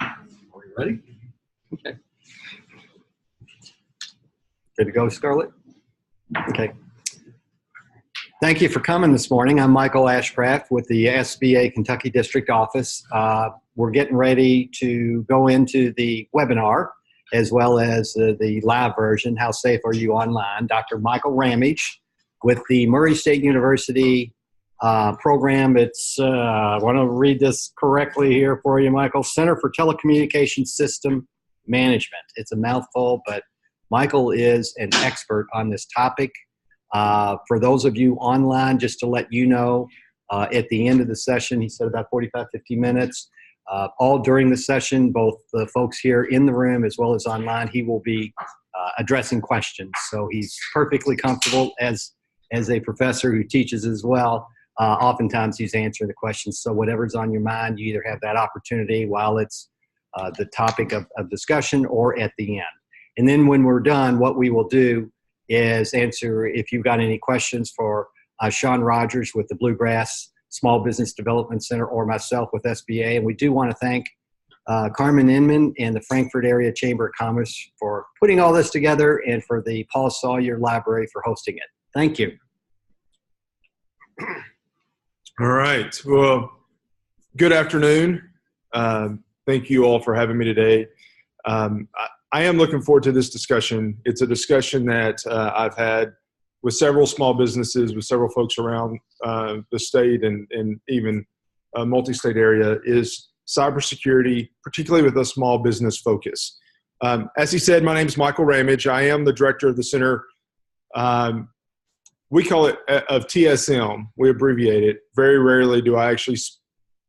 Are we ready? Okay. Good to go, Scarlett? Okay. Thank you for coming this morning. I'm Michael Ashcraft with the SBA Kentucky District Office. We're getting ready to go into the webinar as well as the live version, How Safe Are You Online? Dr. Michael Ramage with the Murray State University program. It's, I want to read this correctly here for you, Michael. Center for Telecommunications System Management. It's a mouthful, but Michael is an expert on this topic. For those of you online, just to let you know, at the end of the session, he said about 45, 50 minutes, all during the session, both the folks here in the room as well as online, he will be addressing questions. So he's perfectly comfortable as a professor who teaches as well. Oftentimes he's answering the questions. So whatever's on your mind, you either have that opportunity while it's the topic of discussion or at the end. And then when we're done, what we will do is answer if you've got any questions for Sean Rogers with the Bluegrass Small Business Development Center or myself with SBA. And we do want to thank Carmen Inman and the Frankfort Area Chamber of Commerce for putting all this together and for the Paul Sawyer Library for hosting it. Thank you. All right. Well, good afternoon. Thank you all for having me today. I am looking forward to this discussion. It's a discussion that I've had with several small businesses, with several folks around the state and even a multi-state area, is cybersecurity, particularly with a small business focus. As he said, my name is Michael Ramage. I am the director of the center. We call it of TSM. We abbreviate it. Very rarely do I actually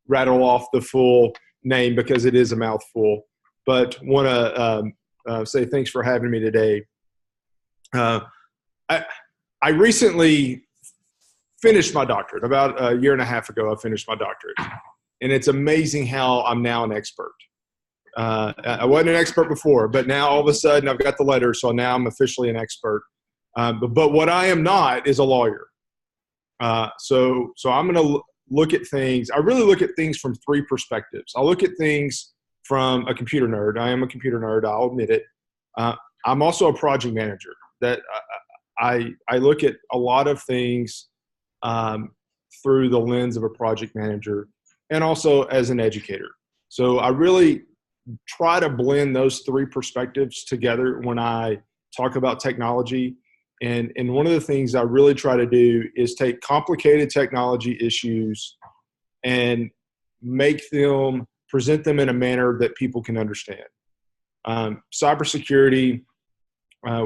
rattle off the full name because it is a mouthful. But want to say thanks for having me today. I recently finished my doctorate. About a year and a half ago, I finished my doctorate. And it's amazing how I'm now an expert. I wasn't an expert before, but now all of a sudden I've got the letter, so now I'm officially an expert. But what I am not is a lawyer. So I'm going to look at things. I really look at things from three perspectives. I look at things from a computer nerd. I am a computer nerd. I'll admit it. I'm also a project manager. That I look at a lot of things through the lens of a project manager and also as an educator. So I really try to blend those three perspectives together when I talk about technology. And one of the things I really try to do is take complicated technology issues and present them in a manner that people can understand. Cybersecurity,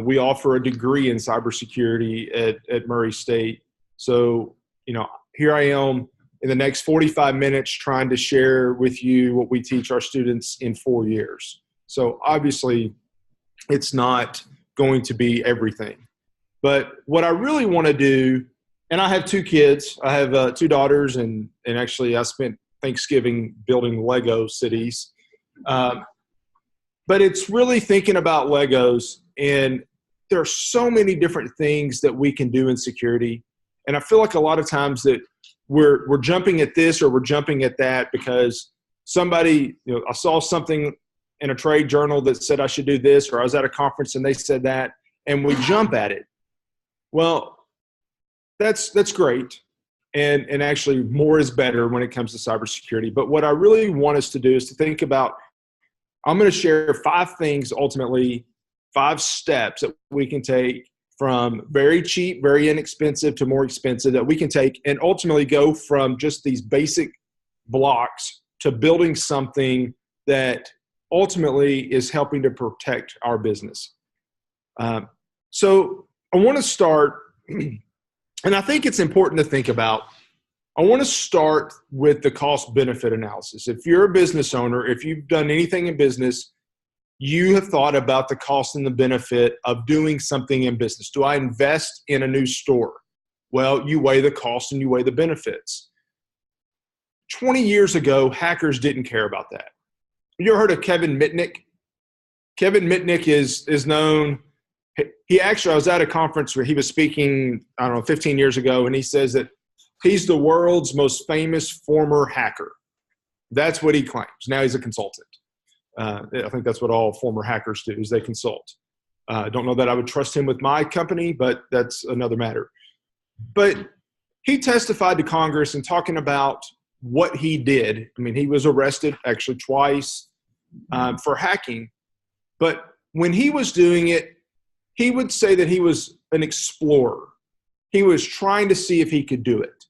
we offer a degree in cybersecurity at Murray State. So, here I am in the next 45 minutes trying to share with you what we teach our students in 4 years. So obviously it's not going to be everything. But what I really want to do, and I have two kids. I have 2 daughters, and actually I spent Thanksgiving building Lego cities. But it's really thinking about Legos, and there are so many different things that we can do in security. And I feel like a lot of times that we're jumping at this or we're jumping at that because somebody, I saw something in a trade journal that said I should do this, or I was at a conference and they said that, and we jump at it. Well, that's great. And actually more is better when it comes to cybersecurity. But what I really want us to do is to think about, I'm going to share 5 things, ultimately 5 steps that we can take from very cheap, very inexpensive to more expensive that we can take and ultimately go from just these basic blocks to building something that ultimately is helping to protect our business. So I want to start, and I think it's important to think about, I want to start with the cost-benefit analysis. If you're a business owner, if you've done anything in business, you have thought about the cost and the benefit of doing something in business. Do I invest in a new store? Well, you weigh the cost and you weigh the benefits. 20 years ago, hackers didn't care about that. You ever heard of Kevin Mitnick? Kevin Mitnick is known He actually, I was at a conference where he was speaking, I don't know, 15 years ago, and he says that he's the world's most famous former hacker. That's what he claims. Now he's a consultant. I think that's what all former hackers do, is they consult. I don't know that I would trust him with my company, but that's another matter. But he testified to Congress and talking about what he did. I mean, he was arrested actually twice for hacking. But when he was doing it, he would say that he was an explorer. He was trying to see if he could do it.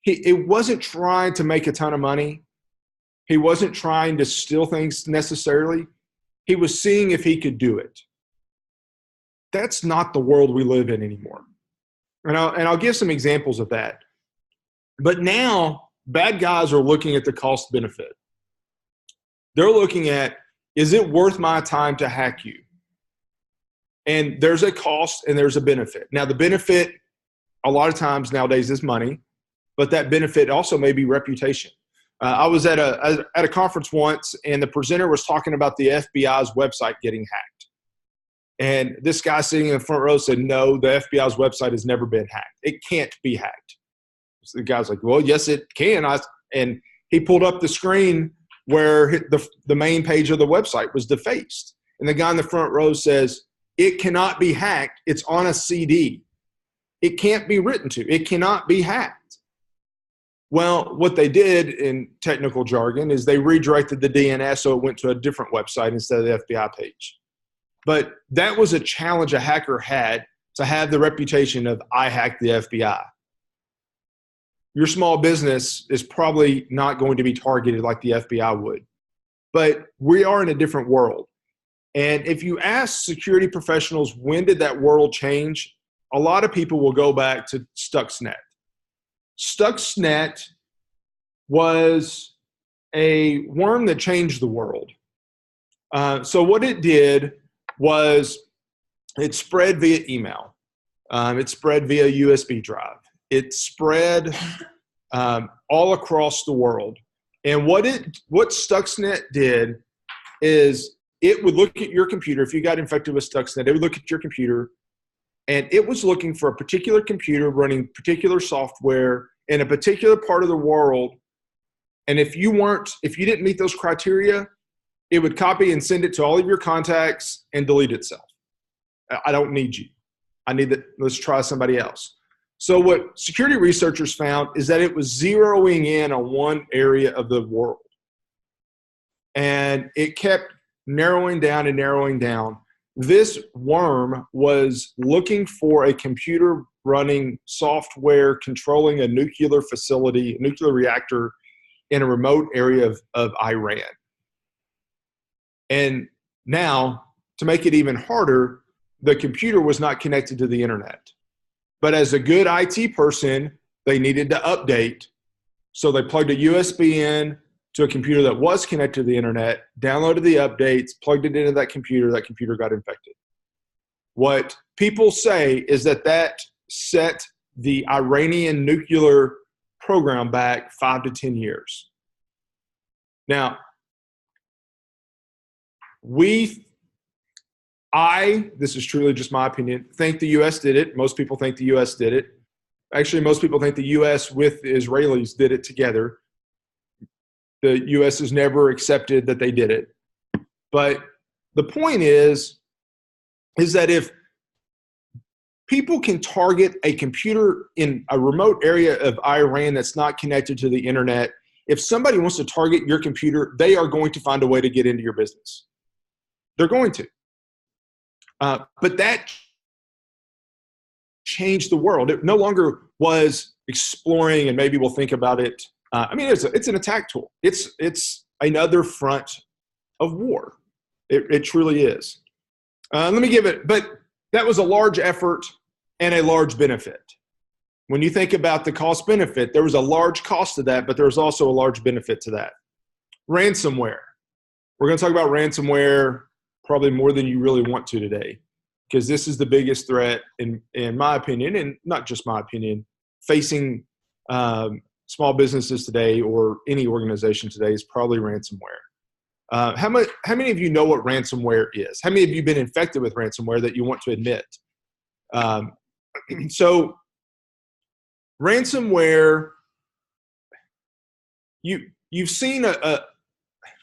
It wasn't trying to make a ton of money. He wasn't trying to steal things necessarily. He was seeing if he could do it. That's not the world we live in anymore. And I'll give some examples of that. But now, bad guys are looking at the cost benefit. They're looking at, is it worth my time to hack you? And there's a cost and there's a benefit. Now, the benefit, a lot of times nowadays, is money, but that benefit also may be reputation. I was at a conference once, and the presenter was talking about the FBI's website getting hacked. And this guy sitting in the front row said, no, the FBI's website has never been hacked. It can't be hacked. So the guy's like, well, yes, it can. And he pulled up the screen where the main page of the website was defaced. And the guy in the front row says, it cannot be hacked. It's on a CD. It can't be written to. It cannot be hacked. Well, what they did in technical jargon is they redirected the DNS so it went to a different website instead of the FBI page. But that was a challenge a hacker had, to have the reputation of, I hacked the FBI. Your small business is probably not going to be targeted like the FBI would. But we are in a different world. And if you ask security professionals, when did that world change? A lot of people will go back to Stuxnet. Stuxnet was a worm that changed the world. So what it did was it spread via email. It spread via USB drive. It spread all across the world. And what Stuxnet did is it would look at your computer. If you got infected with Stuxnet, it would look at your computer, and it was looking for a particular computer running particular software in a particular part of the world. And if you didn't meet those criteria, it would copy and send it to all of your contacts and delete itself. I don't need you. I need that. Let's try somebody else. So what security researchers found is that it was zeroing in on one area of the world. And it kept narrowing down and narrowing down. This worm was looking for a computer running software controlling a nuclear facility, a nuclear reactor in a remote area of Iran. And now, to make it even harder, the computer was not connected to the internet. But as a good IT person, they needed to update. So they plugged a USB in to a computer that was connected to the internet, downloaded the updates, plugged it into that computer got infected. What people say is that set the Iranian nuclear program back 5 to 10 years. Now, this is truly just my opinion, think the U.S. did it. Most people think the U.S. did it. Actually, most people think the U.S. with the Israelis did it together. The U.S. has never accepted that they did it. But the point is that if people can target a computer in a remote area of Iran that's not connected to the internet, if somebody wants to target your computer, they are going to find a way to get into your business. They're going to. But that changed the world. It no longer was exploring, and maybe we'll think about it. It's an attack tool. It's another front of war. It truly is. Let me give it, but that was a large effort and a large benefit. When you think about the cost benefit, there was a large cost to that, but there was also a large benefit to that. Ransomware. We're going to talk about ransomware probably more than you really want to today, because this is the biggest threat, in my opinion, and not just my opinion, facing small businesses today or any organization today is probably ransomware. How many of you know what ransomware is? How many of you been infected with ransomware that you want to admit? So ransomware, you've seen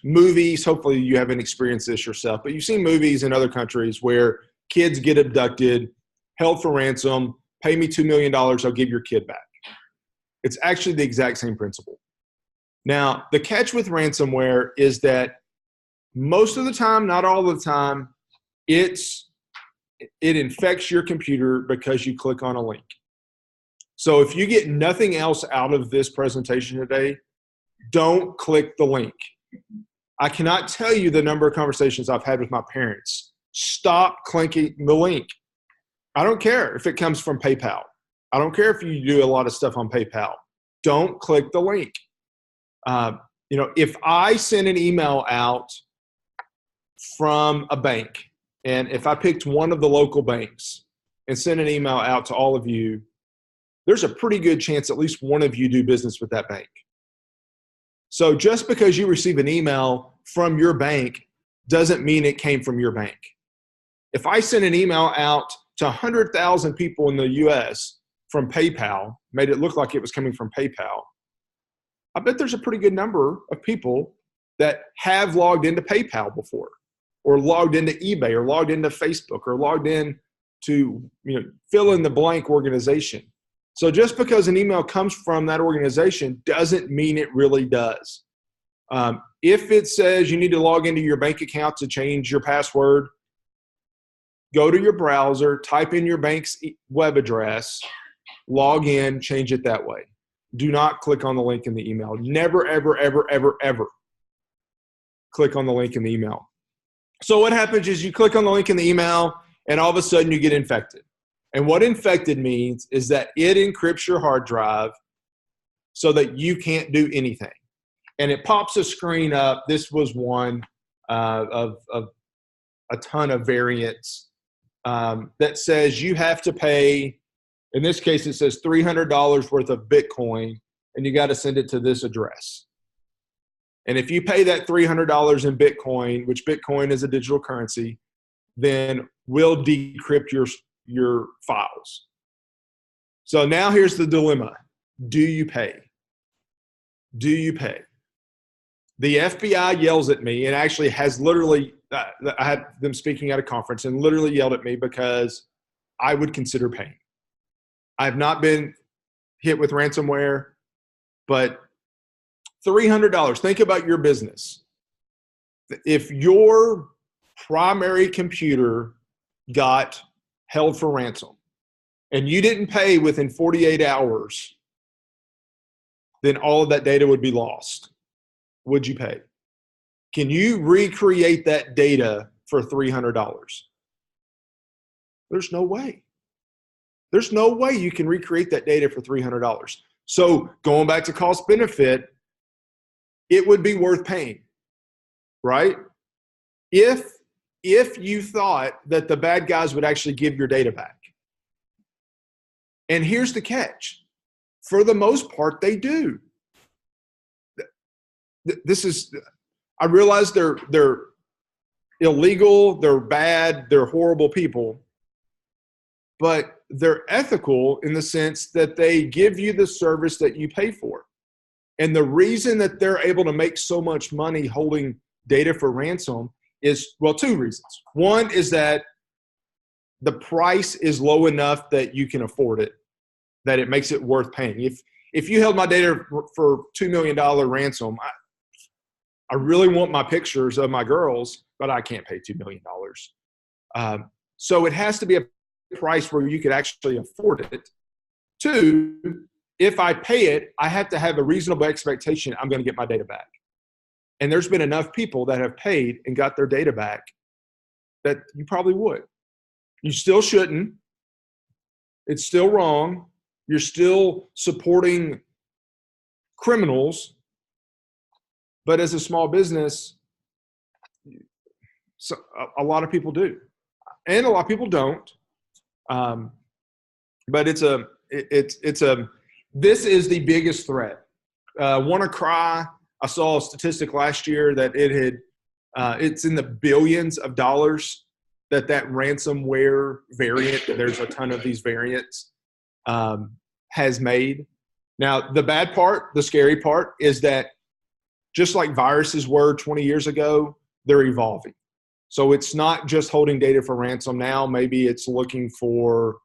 movies, hopefully you haven't experienced this yourself, but you've seen movies in other countries where kids get abducted, held for ransom, pay me $2 million, I'll give your kid back. It's actually the exact same principle. Now, the catch with ransomware is that most of the time, not all the time, it infects your computer because you click on a link. So if you get nothing else out of this presentation today, don't click the link. I cannot tell you the number of conversations I've had with my parents. Stop clicking the link. I don't care if it comes from PayPal. I don't care if you do a lot of stuff on PayPal. Don't click the link. If I send an email out from a bank, and if I picked one of the local banks and sent an email out to all of you, there's a pretty good chance at least one of you do business with that bank. So just because you receive an email from your bank doesn't mean it came from your bank. If I send an email out to 100,000 people in the US from PayPal, made it look like it was coming from PayPal, I bet there's a pretty good number of people that have logged into PayPal before, or logged into eBay, or logged into Facebook, or logged in to fill in the blank organization. So just because an email comes from that organization doesn't mean it really does. If it says you need to log into your bank account to change your password, go to your browser, type in your bank's web address, log in, change it that way. Do not click on the link in the email. Never, ever, ever, ever, ever click on the link in the email. So what happens is you click on the link in the email, and all of a sudden you get infected. And what infected means is that it encrypts your hard drive so that you can't do anything. And it pops a screen up. This was one of a ton of variants that says you have to pay, in this case it says $300 worth of Bitcoin, and you got to send it to this address. And if you pay that $300 in Bitcoin, which Bitcoin is a digital currency, then we'll decrypt your files. So now here's the dilemma. Do you pay? Do you pay? The FBI yells at me, and actually has literally, I had them speaking at a conference and literally yelled at me because I would consider paying. I've not been hit with ransomware, but $300, think about your business. If your primary computer got held for ransom and you didn't pay within 48 hours, then all of that data would be lost. Would you pay? Can you recreate that data for $300? There's no way. There's no way you can recreate that data for $300. So going back to cost benefit, it would be worth paying, right? If you thought that the bad guys would actually give your data back. And here's the catch. For the most part, they do. I realize they're illegal, they're bad, they're horrible people, but they're ethical in the sense that they give you the service that you pay for. And the reason that they're able to make so much money holding data for ransom is, well, two reasons. One is that the price is low enough that you can afford it, that it makes it worth paying. If you held my data for $2 million ransom, I really want my pictures of my girls, but I can't pay $2 million. So it has to be a price where you could actually afford it. Two, if I pay it, I have to have a reasonable expectation I'm going to get my data back. And there's been enough people that have paid and got their data back that you probably would. You still shouldn't. It's still wrong. You're still supporting criminals. But as a small business, a lot of people do. And a lot of people don't. But this is the biggest threat. WannaCry, I saw a statistic last year that it had It's in the billions of dollars that ransomware variant, there's a ton of these variants, has made. Now, the bad part, the scary part, is that just like viruses were 20 years ago, they're evolving. So it's not just holding data for ransom now. Maybe it's looking for,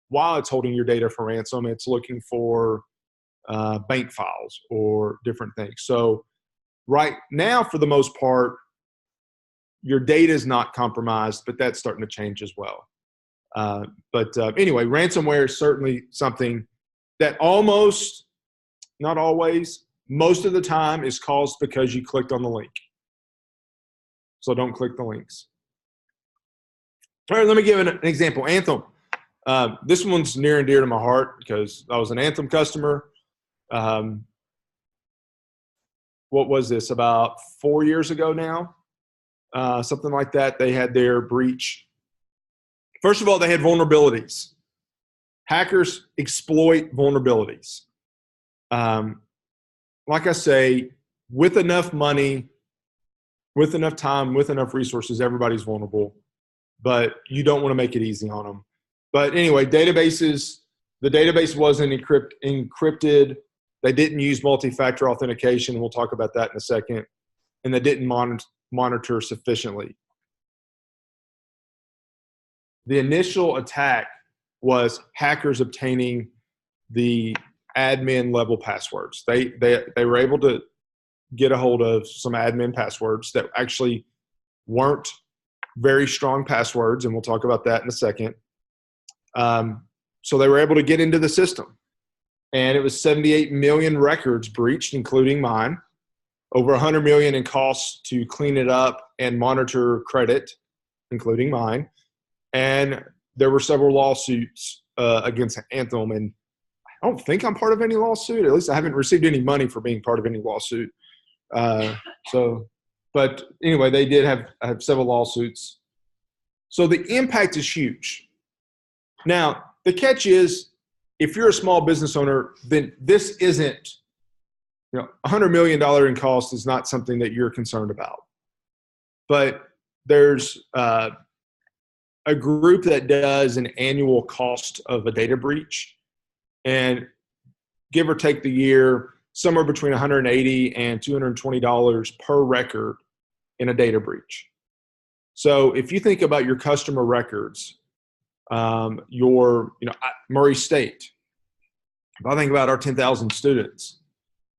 while it's holding your data for ransom, it's looking for bank files or different things. So right now, for the most part, your data is not compromised, but that's starting to change as well. Anyway, ransomware is certainly something that almost, not always, most of the time is caused because you clicked on the link. So don't click the links. All right, let me give an example. Anthem. This one's near and dear to my heart because I was an Anthem customer. What was this, about 4 years ago now? Something like that. They had their breach. First of all, they had vulnerabilities. Hackers exploit vulnerabilities. Like I say, with enough money, with enough time, with enough resources, everybody's vulnerable, but you don't want to make it easy on them. But anyway, databases, the database wasn't encrypted. They didn't use multi-factor authentication. We'll talk about that in a second. And they didn't monitor sufficiently. The initial attack was hackers obtaining the admin level passwords. They were able to get a hold of some admin passwords that actually weren't very strong passwords, and we'll talk about that in a second. So they were able to get into the system. And it was 78 million records breached, including mine. Over 100 million in costs to clean it up and monitor credit, including mine. And there were several lawsuits against Anthem, and I don't think I'm part of any lawsuit. At least I haven't received any money for being part of any lawsuit. But anyway, they did have several lawsuits. So the impact is huge. Now, the catch is, if you're a small business owner, then this isn't, $100 million in cost is not something that you're concerned about. But there's a group that does an annual cost of a data breach, and give or take the year, somewhere between $180 and $220 per record in a data breach. So if you think about your customer records, Murray State, if I think about our 10,000 students,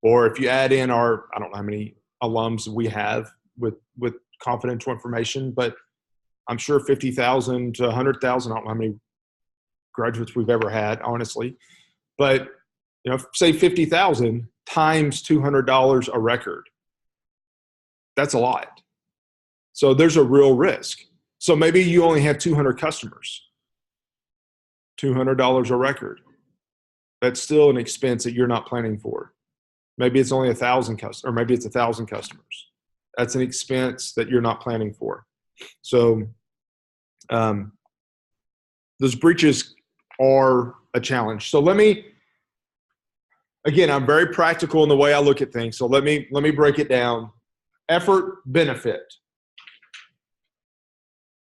or if you add in our, I don't know how many alums we have with confidential information, but I'm sure 50,000 to 100,000, I don't know how many graduates we've ever had, honestly. But, say 50,000 times $200 a record. That's a lot. So there's a real risk. So maybe you only have 200 customers, $200 a record. That's still an expense that you're not planning for. Maybe it's only 1,000 customers, or maybe it's 1,000 customers. That's an expense that you're not planning for. So those breaches are a challenge. So again, I'm very practical in the way I look at things. So let me break it down. Effort, benefit.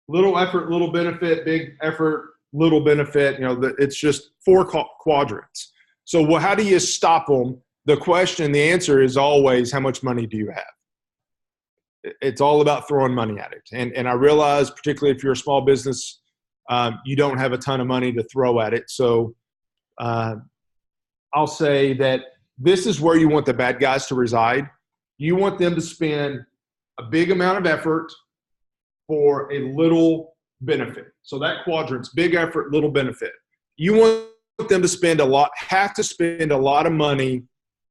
Little effort, little benefit, big effort, little benefit. It's just 4 quadrants. So how do you stop them? The answer is always, how much money do you have? It's all about throwing money at it. And I realize, particularly if you're a small business, you don't have a ton of money to throw at it. So I'll say that this is where you want the bad guys to reside. You want them to spend a big amount of effort for a little benefit. So that quadrant's big effort, little benefit. You want them to have to spend a lot of money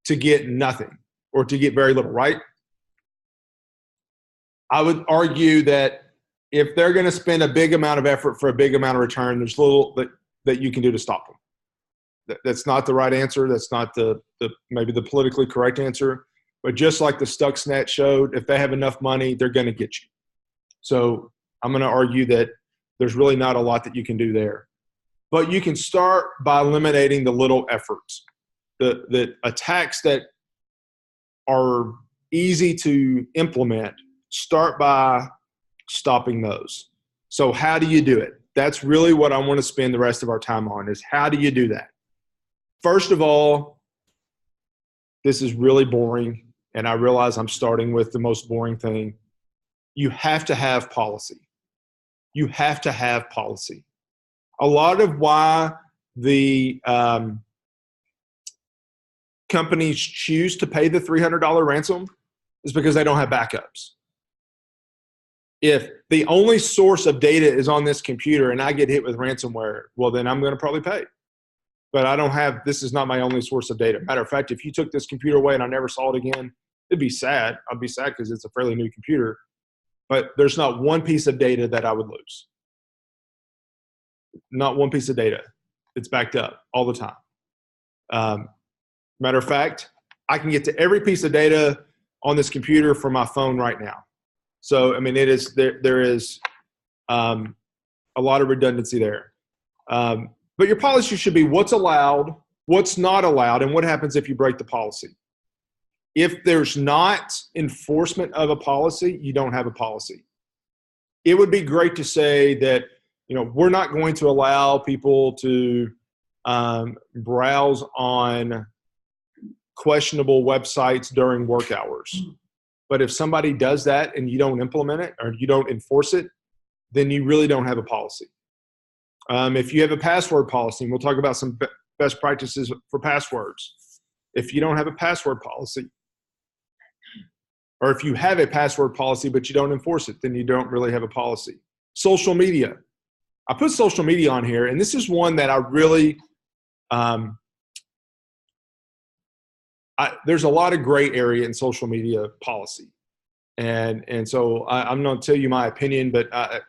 to get nothing, or to get very little, right? I would argue that if they're going to spend a big amount of effort for a big amount of return, there's little that you can do to stop them. That's not the right answer. That's not maybe the politically correct answer. But just like the Stuxnet showed, if they have enough money, they're going to get you. So I'm going to argue that there's really not a lot that you can do there. But you can start by eliminating the little efforts. The attacks that are easy to implement start by stopping those. So how do you do it? That's really what I want to spend the rest of our time on, is how do you do that? First of all, this is really boring, and I realize I'm starting with the most boring thing. You have to have policy. You have to have policy. A lot of why the companies choose to pay the $300 ransom is because they don't have backups. If the only source of data is on this computer and I get hit with ransomware, well, then I'm going to probably pay. But I don't have, this is not my only source of data. Matter of fact, if you took this computer away and I never saw it again, it'd be sad. I'd be sad because it's a fairly new computer. But there's not one piece of data that I would lose. Not one piece of data. It's backed up all the time. Matter of fact, I can get to every piece of data on this computer from my phone right now. So, I mean, it is there is a lot of redundancy there. But your policy should be what's allowed, what's not allowed, and what happens if you break the policy. If there's not enforcement of a policy, you don't have a policy. It would be great to say that, you know, we're not going to allow people to browse on questionable websites during work hours. But if somebody does that and you don't implement it or you don't enforce it, then you really don't have a policy. If you have a password policy, and we'll talk about some best practices for passwords. If you don't have a password policy, or if you have a password policy but you don't enforce it, then you don't really have a policy. Social media. I put social media on here, and this is one that I really, there's a lot of gray area in social media policy. And so I'm going to tell you my opinion, but I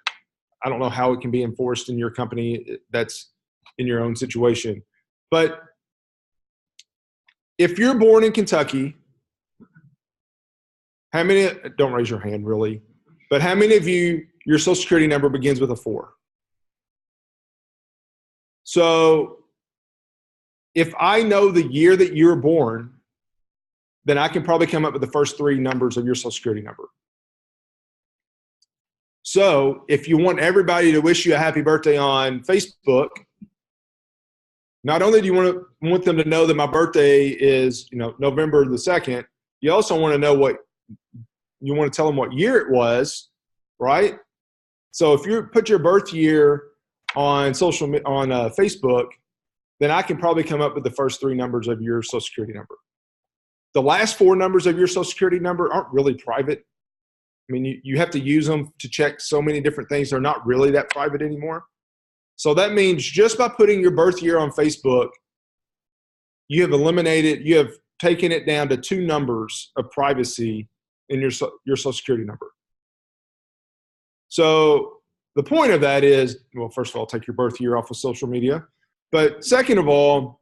don't know how it can be enforced in your company that's in your own situation. But if you're born in Kentucky, how many, don't raise your hand really, but how many of you, your social security number begins with a 4? So if I know the year that you were born, then I can probably come up with the first 3 numbers of your social security number. So if you want everybody to wish you a happy birthday on Facebook, not only do you want them to know that my birthday is, you know, November the 2nd, you also want to know what, you want to tell them what year it was, right? So if you put your birth year on Facebook, then I can probably come up with the first 3 numbers of your social security number. The last 4 numbers of your social security number aren't really private. I mean, you have to use them to check so many different things. They're not really that private anymore. So that means just by putting your birth year on Facebook, you have taken it down to 2 numbers of privacy in your social security number. So the point of that is, well, first of all, take your birth year off of social media. But second of all,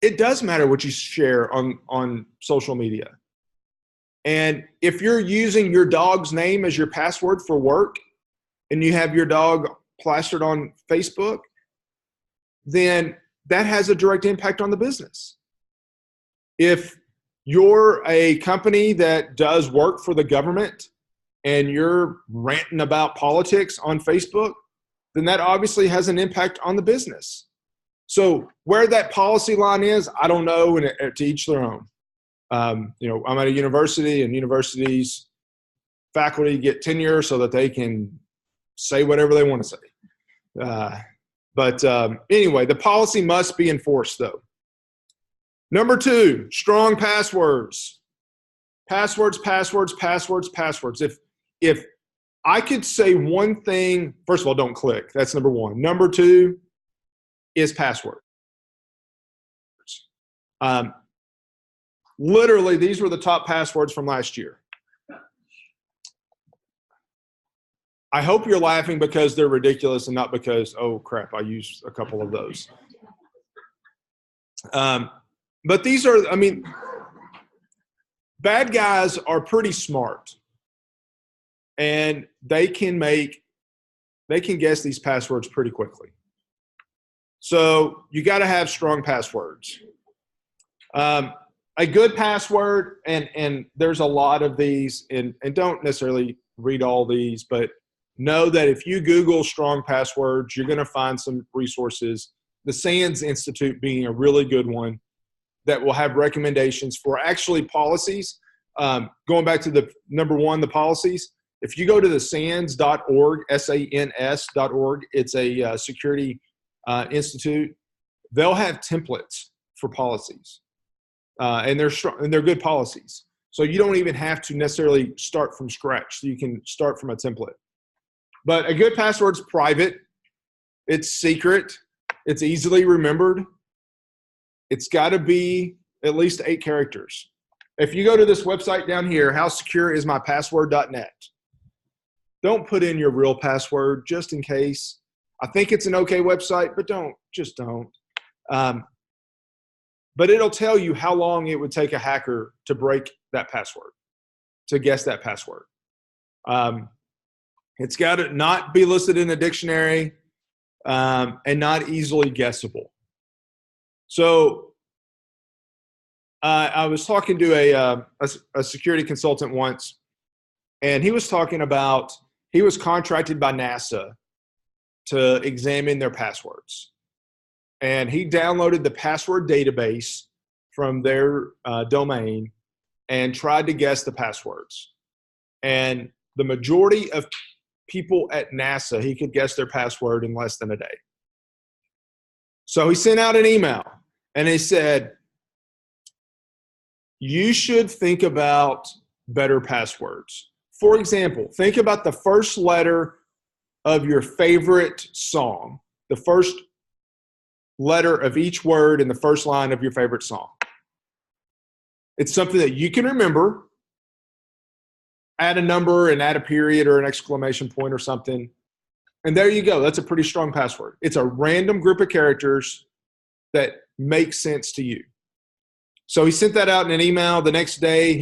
it does matter what you share on social media. And if you're using your dog's name as your password for work and you have your dog plastered on Facebook, then that has a direct impact on the business. If you're a company that does work for the government and you're ranting about politics on Facebook, then that obviously has an impact on the business. So where that policy line is, I don't know, and to each their own. You know, I'm at a university, and universities faculty get tenure so that they can say whatever they want to say. But anyway, the policy must be enforced, though. Number 2, strong passwords. Passwords, passwords, passwords, passwords. If I could say one thing, first of all, don't click. That's number 1. Number 2 is password. Literally, these were the top passwords from last year. I hope you're laughing because they're ridiculous and not because, oh crap, I used a couple of those. But these are, I mean, bad guys are pretty smart. And they can guess these passwords pretty quickly. So you got to have strong passwords. a good password, and there's a lot of these, and don't necessarily read all these, but know that if you Google strong passwords, you're going to find some resources. The SANS Institute being a really good one that will have recommendations for actually policies. Going back to the number one, the policies. If you go to the SANS.org, SANS.org, it's a security institute. They'll have templates for policies, and they're good policies. So you don't even have to necessarily start from scratch. You can start from a template. But a good password's private. It's secret. It's easily remembered. It's got to be at least 8 characters. If you go to this website down here, howsecureismypassword.net, don't put in your real password just in case. I think it's an okay website, but just don't. But it'll tell you how long it would take a hacker to break that password, to guess that password. It's got to not be listed in a dictionary and not easily guessable. So I was talking to a security consultant once, and he was talking about he was contracted by NASA to examine their passwords. And he downloaded the password database from their domain and tried to guess the passwords. And the majority of people at NASA, he could guess their password in less than a day. So he sent out an email and he said, you should think about better passwords. For example, think about the first letter of your favorite song, the first letter of each word in the first line of your favorite song. It's something that you can remember. Add a number and add a period or an exclamation point or something. And there you go. That's a pretty strong password. It's a random group of characters that make sense to you. So he sent that out in an email. The next day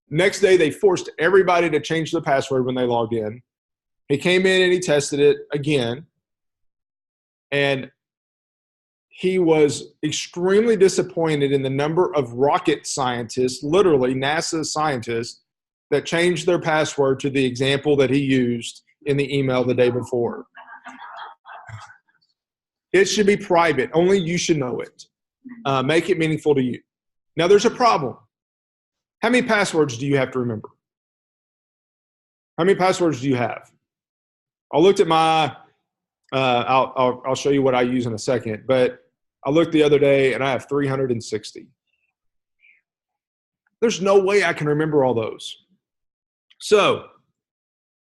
next day they forced everybody to change the password when they logged in. He came in and he tested it again. And he was extremely disappointed in the number of rocket scientists, literally NASA scientists, that changed their password to the example that he used in the email the day before. It should be private. Only you should know it. Make it meaningful to you. Now, there's a problem. How many passwords do you have to remember? How many passwords do you have? I looked at my, I'll show you what I use in a second, but I looked the other day and I have 360. There's no way I can remember all those. So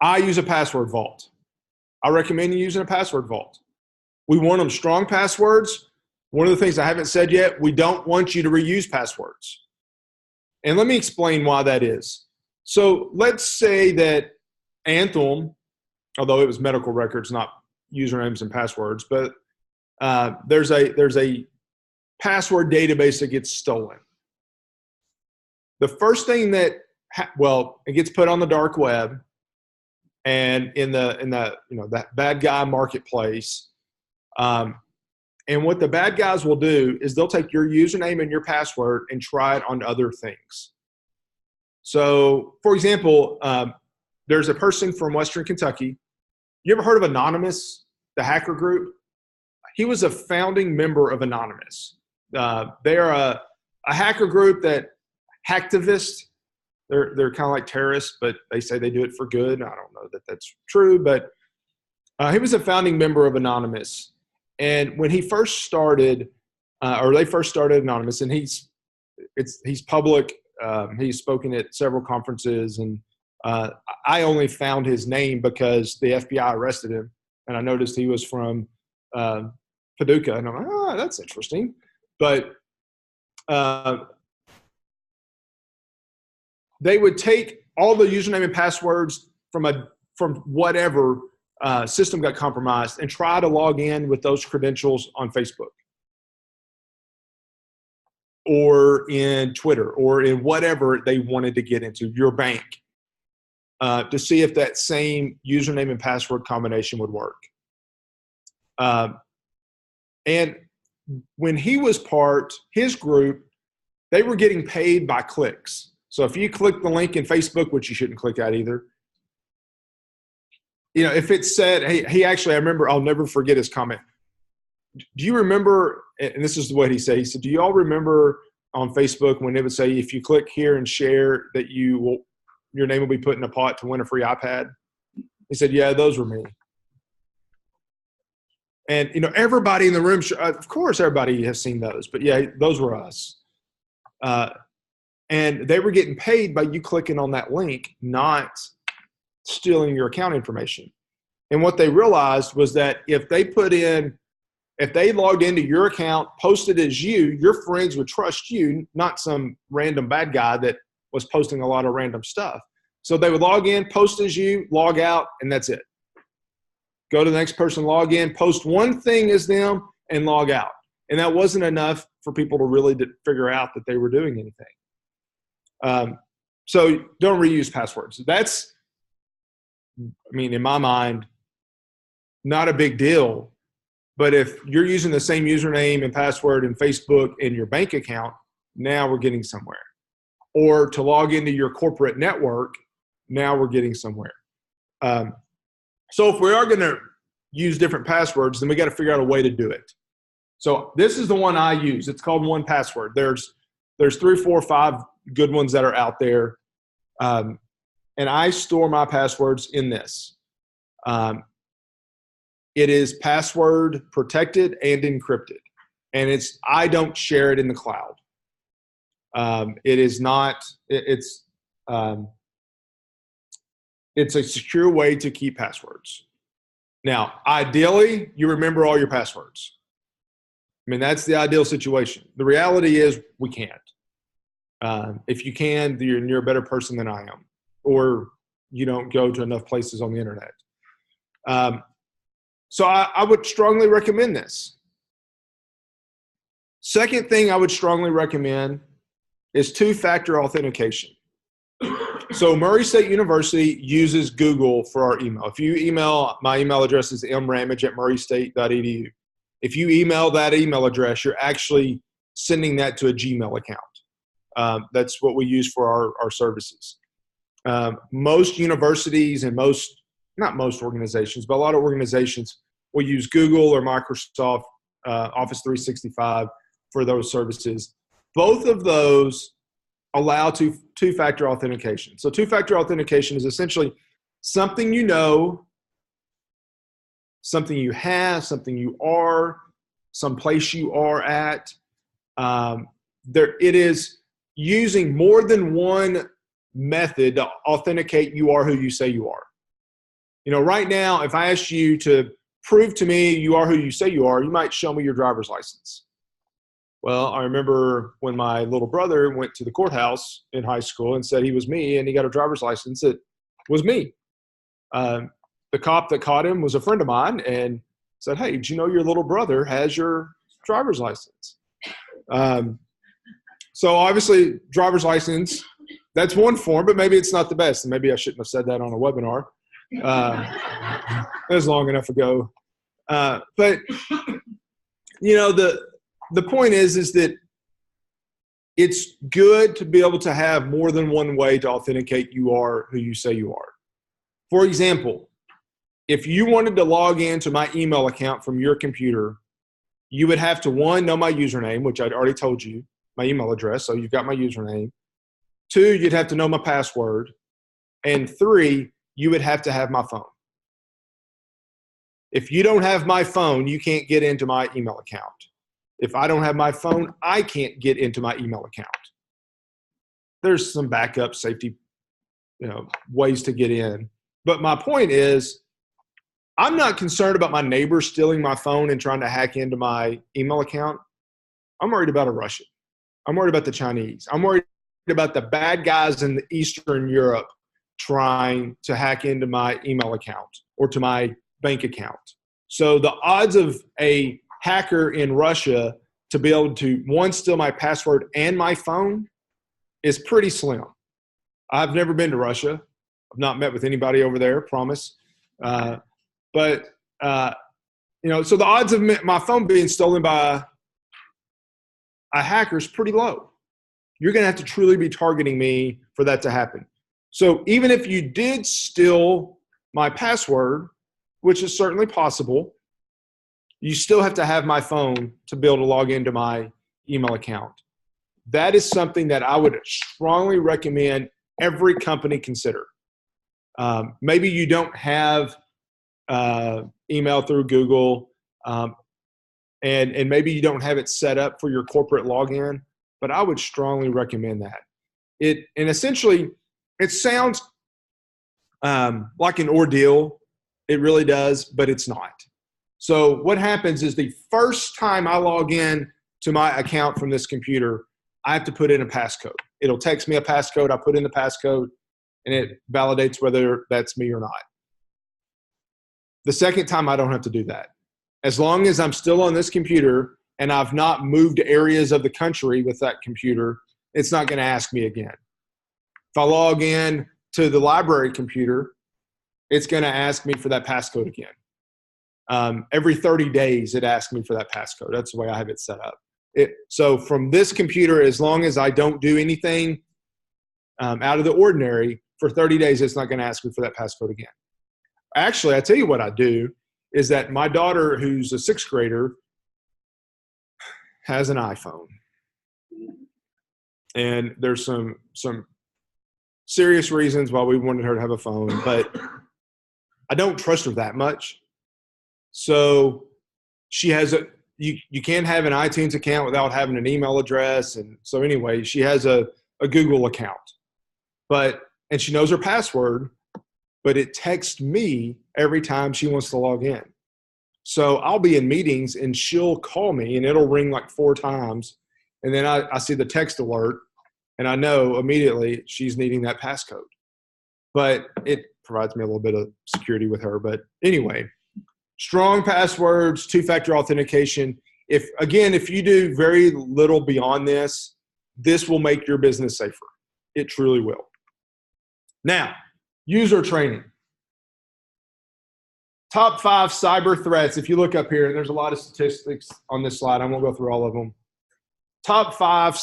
I use a password vault. I recommend you using a password vault. We want them strong passwords. One of the things I haven't said yet, we don't want you to reuse passwords. And let me explain why that is. So let's say that Anthem, although it was medical records, not usernames and passwords, but there's a password database that gets stolen. The first thing that it gets put on the dark web and in the that bad guy marketplace. And what the bad guys will do is they'll take your username and your password and try it on other things. So, for example, there's a person from Western Kentucky. You ever heard of Anonymous, the hacker group? He was a founding member of Anonymous. They're a hacker group that hacktivists. They're kind of like terrorists, but they say they do it for good. I don't know that that's true, but he was a founding member of Anonymous. And when he first started, or they first started Anonymous, and he's public. He's spoken at several conferences, and I only found his name because the FBI arrested him, and I noticed he was from Paducah, and I'm like, oh, that's interesting. But they would take all the username and passwords from whatever system got compromised and try to log in with those credentials on Facebook or in Twitter or in whatever they wanted to get into, your bank, to see if that same username and password combination would work. And when he was his group they were getting paid by clicks. So if you click the link in Facebook, which you shouldn't click at either, you know, if it said, hey, he actually, I remember, I'll never forget his comment. Do you remember, and this is what he said, do you all remember on Facebook when it would say, if you click here and share that your name will be put in a pot to win a free iPad? He said, yeah, those were me. And, you know, everybody in the room, of course, everybody has seen those, but yeah, those were us. And they were getting paid by you clicking on that link, not stealing your account information. And what they realized was that if they logged into your account, posted as you, your friends would trust you, not some random bad guy that was posting a lot of random stuff. So they would log in, post as you, log out, and that's it. Go to the next person, log in, post one thing as them, and log out. And that wasn't enough for people to really figure out that they were doing anything. So don't reuse passwords. That's, I mean, in my mind, not a big deal. But if you're using the same username and password in Facebook in your bank account, now we're getting somewhere. Or to log into your corporate network, now we're getting somewhere. So if we are going to use different passwords, then we got to figure out a way to do it. So this is the one I use. It's called 1Password. There's 3, 4, 5 good ones that are out there. And I store my passwords in this. It is password protected and encrypted. And I don't share it in the cloud. It's a secure way to keep passwords. Now, ideally, you remember all your passwords. I mean, that's the ideal situation. The reality is we can't. If you can, you're a better person than I am, or you don't go to enough places on the internet. So I would strongly recommend this. Second thing I would strongly recommend is two-factor authentication. So Murray State University uses Google for our email. If you email, my email address is mramage@murraystate.edu. If you email that email address, you're actually sending that to a Gmail account. That's what we use for our services. Most universities and not most organizations, but a lot of organizations will use Google or Microsoft Office 365 for those services. Both of those allow two-factor authentication. So two-factor authentication is essentially something you know, something you have, something you are, some place you are at. It is using more than one method to authenticate you are who you say you are. You know, right now, if I asked you to prove to me you are who you say you are, you might show me your driver's license. Well, I remember when my little brother went to the courthouse in high school and said he was me, and he got a driver's license that was me. The cop that caught him was a friend of mine and said, hey, did you know your little brother has your driver's license? So obviously, driver's license, that's one form, but maybe it's not the best. And maybe I shouldn't have said that on a webinar. It was long enough ago. But, you know, the point is that it's good to be able to have more than one way to authenticate you are who you say you are. For example, if you wanted to log into my email account from your computer, you would have to, one, know my username, which I'd already told you, my email address, so you've got my username. Two, you'd have to know my password. And three, you would have to have my phone. If you don't have my phone, you can't get into my email account. If I don't have my phone, I can't get into my email account. There's some backup safety, ways to get in. But my point is, I'm not concerned about my neighbor stealing my phone and trying to hack into my email account. I'm worried about a Russian. I'm worried about the Chinese. I'm worried about the bad guys in Eastern Europe trying to hack into my email account or to my bank account. So the odds of a hacker in Russia to be able to, one, steal my password and my phone is pretty slim. I've never been to Russia. I've not met with anybody over there, promise. So the odds of my phone being stolen by a hacker is pretty low. you're going to have to truly be targeting me for that to happen. So even if you did steal my password, which is certainly possible, you still have to have my phone to be able to log into my email account. That is something that I would strongly recommend every company consider. Maybe you don't have email through Google, and maybe you don't have it set up for your corporate login, but I would strongly recommend that. And essentially, it sounds like an ordeal. It really does, but it's not. So what happens is the first time I log in to my account from this computer, I have to put in a passcode. It'll text me a passcode. I put in the passcode, and it validates whether that's me or not. The second time, I don't have to do that. As long as I'm still on this computer and I've not moved areas of the country with that computer, it's not going to ask me again. If I log in to the library computer, it's going to ask me for that passcode again. Every 30 days, it asks me for that passcode. That's the way I have it set up. So from this computer, as long as I don't do anything out of the ordinary, for 30 days, it's not going to ask me for that passcode again. Actually, I tell you what I do is that my daughter, who's a 6th grader, has an iPhone. And there's some serious reasons why we wanted her to have a phone, but I don't trust her that much. So she has you can't have an iTunes account without having an email address. And so anyway, she has a Google account, and she knows her password, but it texts me every time she wants to log in. So I'll be in meetings and she'll call me and it'll ring like 4 times. And then I see the text alert and I know immediately she's needing that passcode. But it provides me a little bit of security with her. But anyway, strong passwords, 2-factor authentication. If you do very little beyond this, this will make your business safer. It truly will. Now, user training. Top 5 cyber threats. If you look up here, and there's a lot of statistics on this slide. I won't go through all of them. Top 5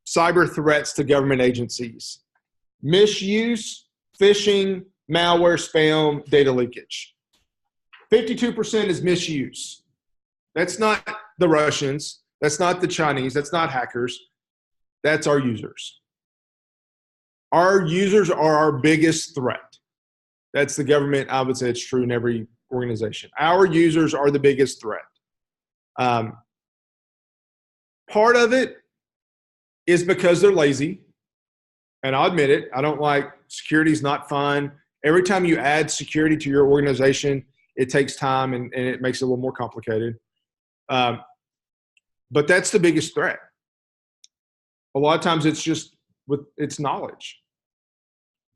cyber threats to government agencies. Misuse, phishing, malware, spam, data leakage. 52% is misuse. That's not the Russians. That's not the Chinese. That's not hackers. That's our users. Our users are our biggest threat. That's the government. I would say it's true in every organization. Our users are the biggest threat. Part of it is because they're lazy. And I'll admit it. I don't like security is not fun. Every time you add security to your organization, it takes time and it makes it a little more complicated. But that's the biggest threat. A lot of times it's knowledge.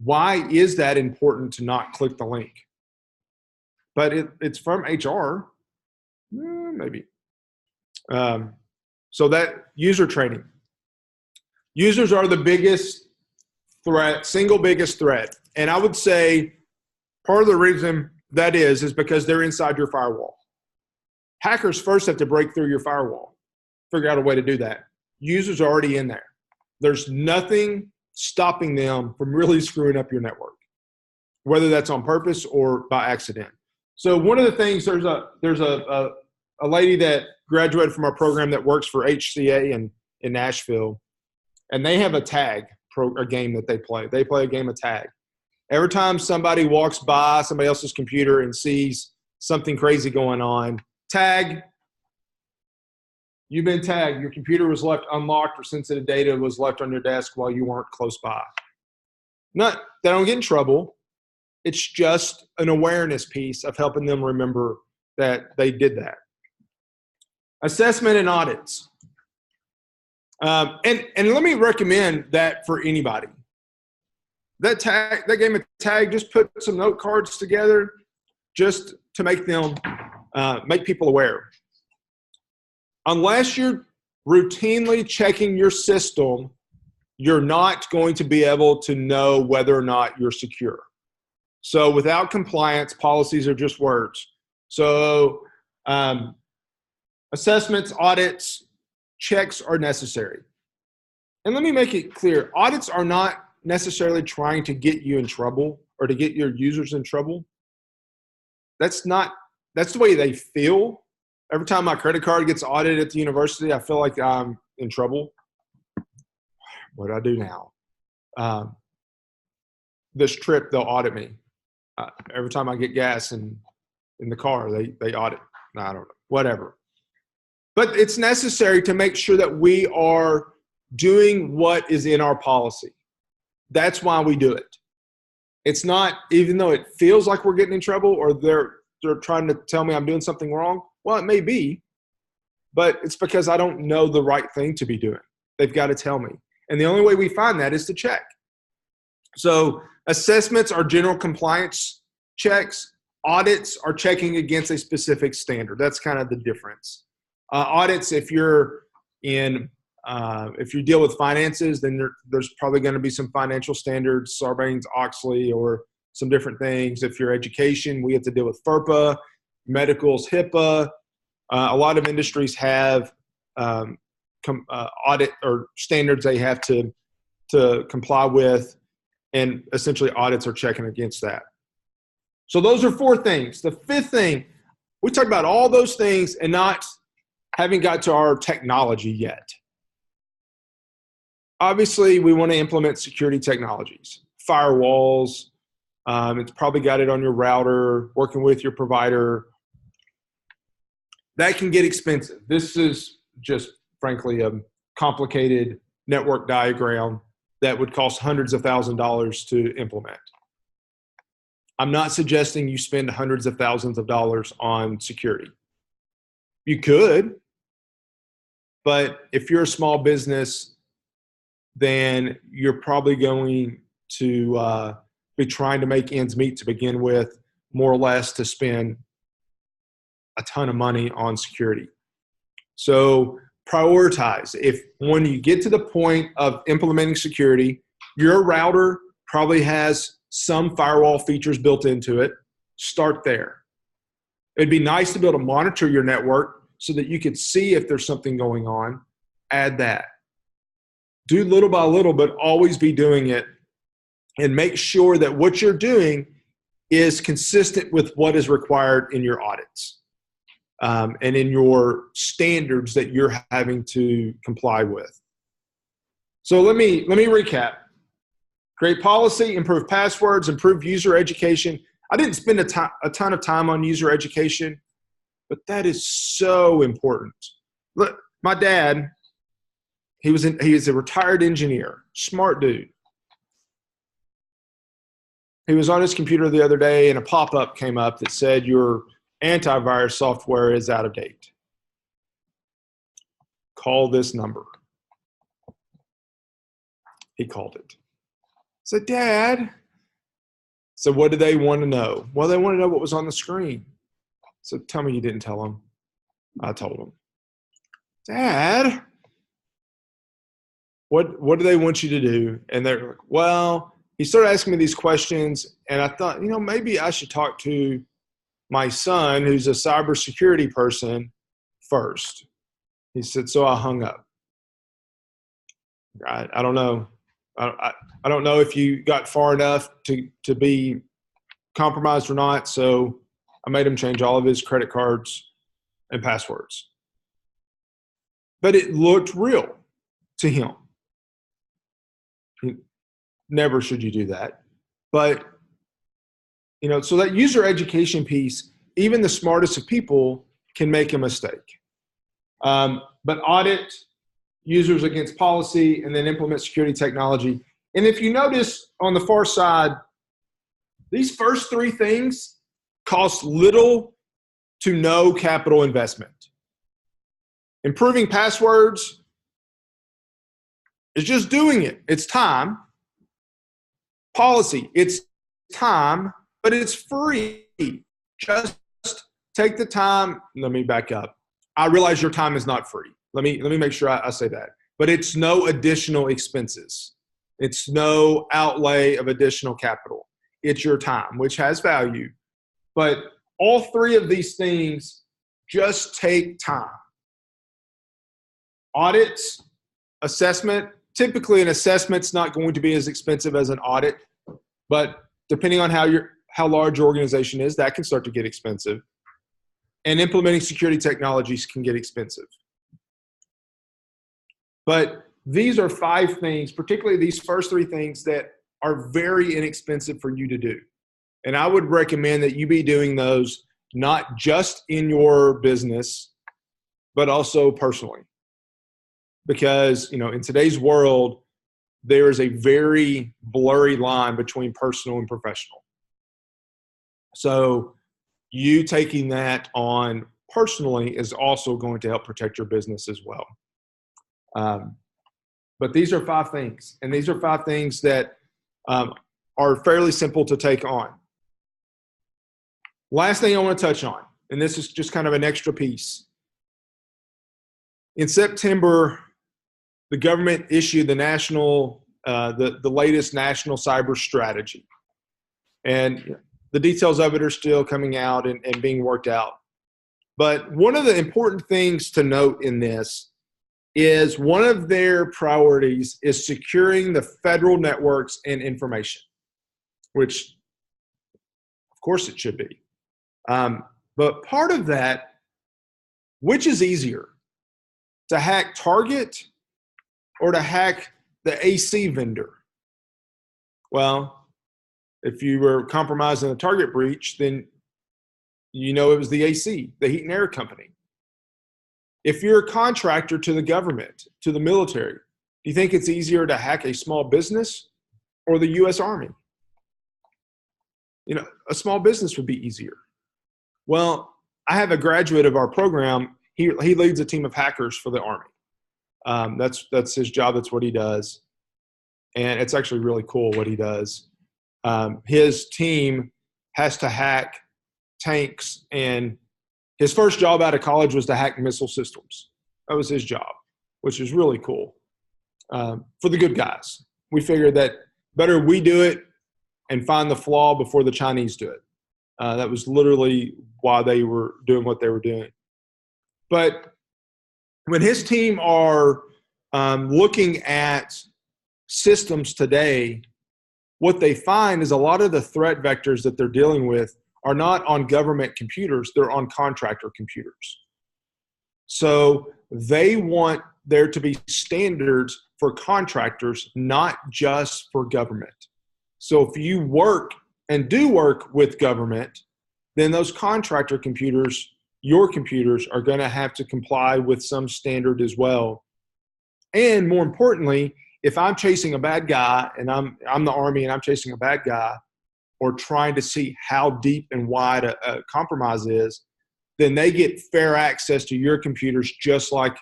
Why is that important to not click the link? But it's from HR, maybe. So that user training. Users are the biggest threat, single biggest threat. And I would say part of the reason that is because they're inside your firewall. Hackers first have to break through your firewall, figure out a way to do that. Users are already in there. There's nothing stopping them from really screwing up your network, whether that's on purpose or by accident. So one of the things, there's a lady that graduated from our program that works for HCA in Nashville, and they have a game that they play. They play a game of tag. Every time somebody walks by somebody else's computer and sees something crazy going on, tag. You've been tagged. Your computer was left unlocked or sensitive data was left on your desk while you weren't close by. They don't get in trouble. It's just an awareness piece of helping them remember that they did that. Assessment and audits. And let me recommend that for anybody. That game of tag, just put some note cards together just to make people aware. Unless you're routinely checking your system, you're not going to be able to know whether or not you're secure. So without compliance, policies are just words. So assessments, audits, checks are necessary. And let me make it clear, audits are not necessarily trying to get you in trouble or to get your users in trouble. That's the way they feel. Every time my credit card gets audited at the university, I feel like I'm in trouble. What do I do now? This trip, they'll audit me. Every time I get gas in the car, they audit. I don't know, whatever. But it's necessary to make sure that we are doing what is in our policy. That's why we do it. It's not, even though it feels like we're getting in trouble or they're trying to tell me I'm doing something wrong. Well, it may be, but it's because I don't know the right thing to be doing. They've got to tell me. And the only way we find that is to check. So assessments are general compliance checks. Audits are checking against a specific standard. That's kind of the difference. Audits, if you deal with finances, then there's probably going to be some financial standards, Sarbanes-Oxley, or some different things. If you're education, we have to deal with FERPA, medical's HIPAA. A lot of industries have audit or standards they have to comply with, and essentially audits are checking against that. So those are 4 things. The 5th thing, we talked about all those things and not having got to our technology yet. Obviously, we want to implement security technologies, firewalls. It's probably got it on your router, working with your provider. That can get expensive. This is just, frankly, a complicated network diagram that would cost hundreds of thousands of dollars to implement. I'm not suggesting you spend hundreds of thousands of dollars on security. You could, but if you're a small business, then you're probably going to be trying to make ends meet to begin with, more or less, to spend a ton of money on security. So prioritize. If when you get to the point of implementing security, your router probably has some firewall features built into it. Start there. It'd be nice to be able to monitor your network so that you could see if there's something going on. Add that. Do little by little, but always be doing it, and make sure that what you're doing is consistent with what is required in your audits and in your standards that you're having to comply with. So let me recap. Create policy, improve passwords, improve user education. I didn't spend a ton of time on user education, but that is so important. Look, my dad, he is a retired engineer, smart dude. He was on his computer the other day and a pop-up came up that said your antivirus software is out of date. Call this number. He called it. I said, Dad. So what do they want to know? Well, they want to know what was on the screen. So tell me you didn't tell them. I told them. Dad, what do they want you to do? And they're like, well, he started asking me these questions, and I thought, maybe I should talk to my son, who's a cybersecurity person, first. He said, so I hung up. I don't know. I don't know if you got far enough to be compromised or not, so I made him change all of his credit cards and passwords. But it looked real to him. Never should you do that. But, so that user education piece, even the smartest of people can make a mistake. But audit users against policy and then implement security technology. And if you notice on the far side, these first 3 things cost little to no capital investment. Improving passwords is just doing it. It's time. Policy, it's time, but it's free. Just take the time. Let me back up. I realize your time is not free. Let me make sure I say that. But it's no additional expenses. It's no outlay of additional capital. It's your time, which has value. But all 3 of these things just take time. Audits, assessment, typically an assessment's not going to be as expensive as an audit, but depending on how large your organization is, that can start to get expensive. And implementing security technologies can get expensive. But these are 5 things, particularly these first 3 things, that are very inexpensive for you to do. And I would recommend that you be doing those not just in your business, but also personally. Because, in today's world, there is a very blurry line between personal and professional. So you taking that on personally is also going to help protect your business as well. But these are 5 things, and these are 5 things that are fairly simple to take on. Last thing I want to touch on, and this is just kind of an extra piece. In September, the government issued the latest national cyber strategy. And the details of it are still coming out and being worked out. But one of the important things to note in this is one of their priorities is securing the federal networks and information, which of course it should be. But part of that, which is easier, to hack Target or to hack the AC vendor? Well, if you were compromised in a Target breach, then it was the AC, the heat and air company. If you're a contractor to the government, to the military, do you think it's easier to hack a small business or the U.S. Army? A small business would be easier. Well, I have a graduate of our program. He leads a team of hackers for the Army. That's his job. That's what he does. And it's actually really cool what he does. His team has to hack tanks, and his first job out of college was to hack missile systems. That was his job, which is really cool. For the good guys, we figured that better we do it and find the flaw before the Chinese do it. That was literally why they were doing what they were doing. But when his team are looking at systems today, what they find is a lot of the threat vectors that they're dealing with are not on government computers, they're on contractor computers. So they want there to be standards for contractors, not just for government. So if you work and do work with government, then those contractor computers, your computers, are going to have to comply with some standard as well. And more importantly, if I'm chasing a bad guy and I'm the Army and I'm chasing a bad guy, or trying to see how deep and wide a compromise is, then they get fair access to your computers just like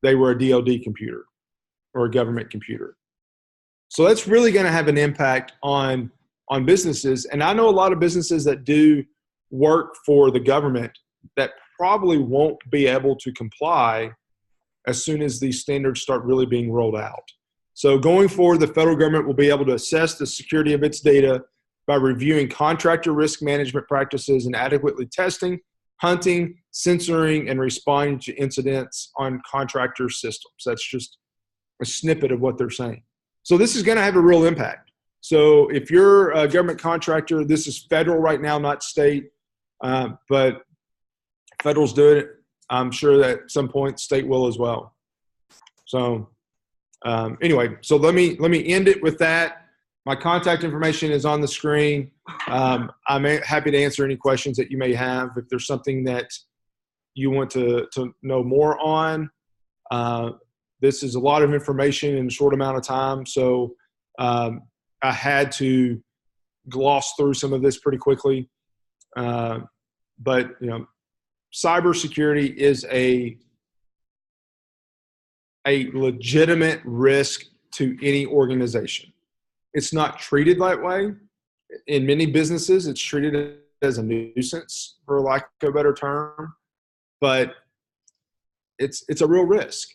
they were a DoD computer or a government computer. So that's really going to have an impact on businesses. And I know a lot of businesses that do work for the government that probably won't be able to comply as soon as these standards start really being rolled out. So going forward, the federal government will be able to assess the security of its data by reviewing contractor risk management practices and adequately testing, hunting, censoring, and responding to incidents on contractor systems. That's just a snippet of what they're saying. So this is going to have a real impact. So if you're a government contractor, this is federal right now, not state, but federal's doing it. I'm sure that at some point state will as well. So anyway, so let me end it with that. My contact information is on the screen. I'm happy to answer any questions that you may have. If there's something that you want to know more on, this is a lot of information in a short amount of time. So I had to gloss through some of this pretty quickly. But, cybersecurity is a legitimate risk to any organization. It's not treated that way. In many businesses, it's treated as a nuisance, for lack of a better term, but it's a real risk.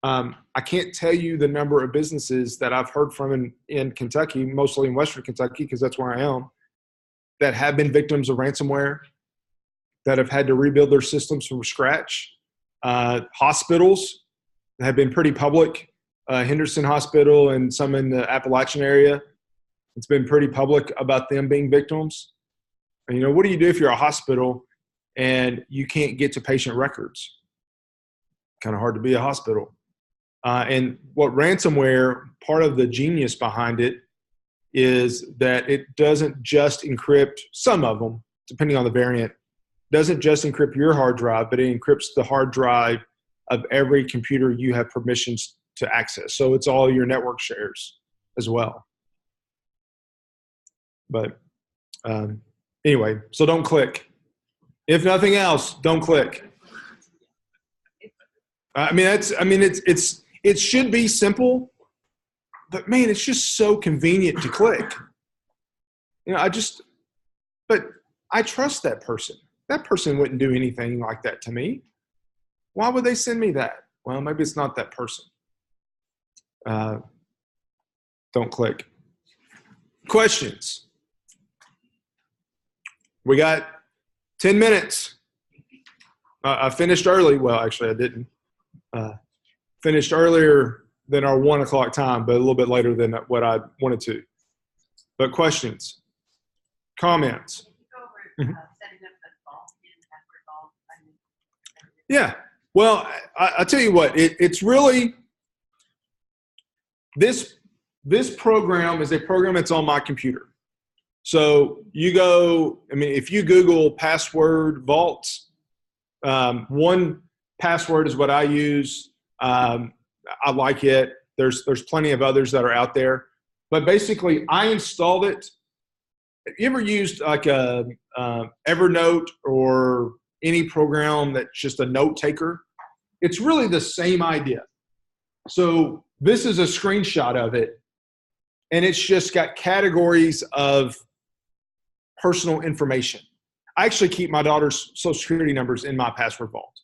I can't tell you the number of businesses that I've heard from in Kentucky, mostly in Western Kentucky, because that's where I am, that have been victims of ransomware, that have had to rebuild their systems from scratch. Hospitals have been pretty public Henderson Hospital and some in the Appalachian area. It's been pretty public about them being victims. And, what do you do if you're a hospital and you can't get to patient records? Kind of hard to be a hospital. And what ransomware, part of the genius behind it is that it doesn't just encrypt, some of them, depending on the variant, doesn't just encrypt your hard drive, but it encrypts the hard drive of every computer you have permissions to access. So it's all your network shares as well. But anyway, so don't click. If nothing else, don't click. It should be simple, but man, it's just so convenient to click. But I trust that person. That person wouldn't do anything like that to me. Why would they send me that? Well, maybe it's not that person. Don't click. Questions? We got 10 minutes. I finished early. Well, actually, I didn't. Finished earlier than our 1 o'clock time, but a little bit later than what I wanted to. But questions? Comments? Mm-hmm. Yeah. Well, I tell you what, it's really, this program is a program that's on my computer. So you go, if you Google password vaults, one password is what I use. I like it. There's plenty of others that are out there. But basically, I installed it. You ever used like a Evernote or any program that's just a note taker? It's really the same idea. So this is a screenshot of it, and it's just got categories of personal information. I actually keep my daughter's social security numbers in my password vault.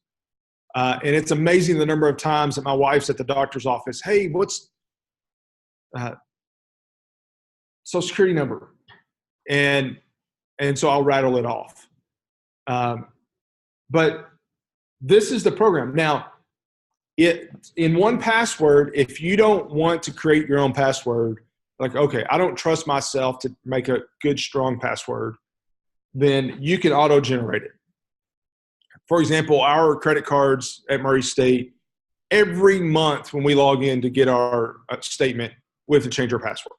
And it's amazing the number of times that my wife's at the doctor's office, hey, what's social security number? And so I'll rattle it off. But this is the program. Now, in 1Password, if you don't want to create your own password, like, okay, I don't trust myself to make a good, strong password, then you can auto-generate it. For example, our credit cards at Murray State, every month when we log in to get our statement, we have to change our password.